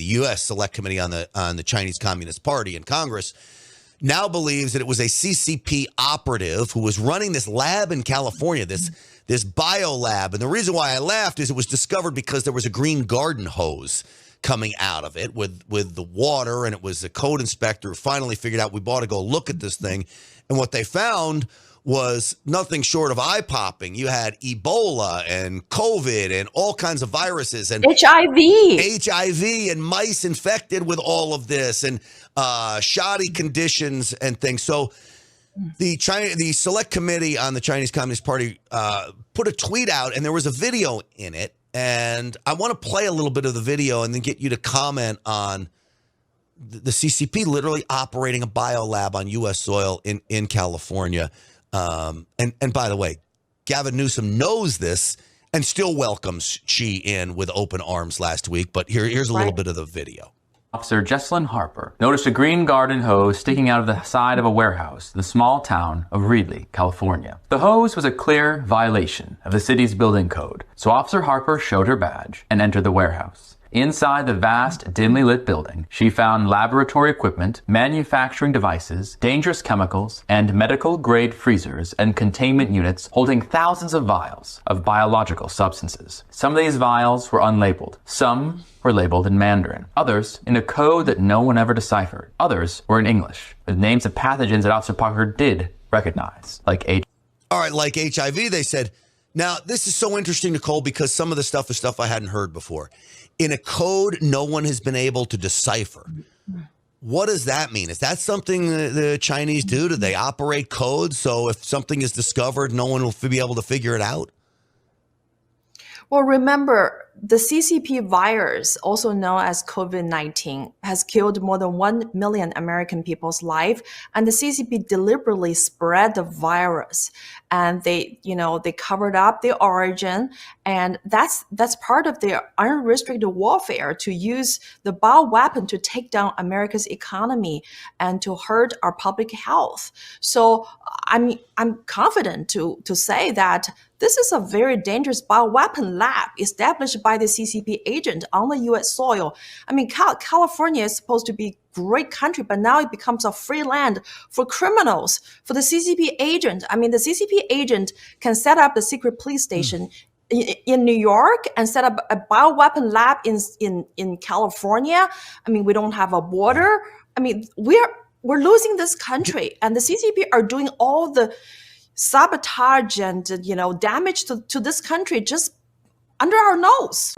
U.S. Select Committee on the Chinese Communist Party in Congress, now believes that it was a CCP operative who was running this lab in California, this bio lab. And the reason why I laughed is it was discovered because there was a green garden hose coming out of it with the water, and it was a code inspector who finally figured out we ought to go look at this thing. And what they found was nothing short of eye-popping. You had Ebola and COVID and all kinds of viruses and HIV and mice infected with all of this and shoddy conditions and things. So the Select Committee on the Chinese Communist Party put a tweet out, and there was a video in it. And I want to play a little bit of the video and then get you to comment on the CCP literally operating a biolab on U.S. soil in California. And by the way, Gavin Newsom knows this and still welcomes Xi in with open arms last week. But here's a little bit of the video. Officer Jesselyn Harper noticed a green garden hose sticking out of the side of a warehouse in the small town of Reedley, California. The hose was a clear violation of the city's building code, so Officer Harper showed her badge and entered the warehouse. Inside the vast, dimly lit building, she found laboratory equipment, manufacturing devices, dangerous chemicals, and medical-grade freezers and containment units holding thousands of vials of biological substances. Some of these vials were unlabeled. Some were labeled in Mandarin. Others in a code that no one ever deciphered. Others were in English, with names of pathogens that Officer Parker did recognize, like HIV. All right, like HIV, they said. Now, this is so interesting, Nicole, because some of the stuff is stuff I hadn't heard before. In a code no one has been able to decipher. What does that mean? Is that something the Chinese do? Do they operate codes so if something is discovered, no one will be able to figure it out? Well, remember, the CCP virus, also known as COVID-19, has killed more than 1 million American people's life. And the CCP deliberately spread the virus. And they covered up the origin. And that's part of their unrestricted warfare, to use the bioweapon to take down America's economy and to hurt our public health. So I'm confident to say that this is a very dangerous bioweapon lab established by the CCP agent on the U.S. soil. I mean, California is supposed to be a great country, but now it becomes a free land for criminals, for the CCP agent. I mean, the CCP agent can set up a secret police station in New York and set up a bioweapon lab in California. I mean, we don't have a border. I mean, we're losing this country, and the CCP are doing all the sabotage and damage to this country just under our nose.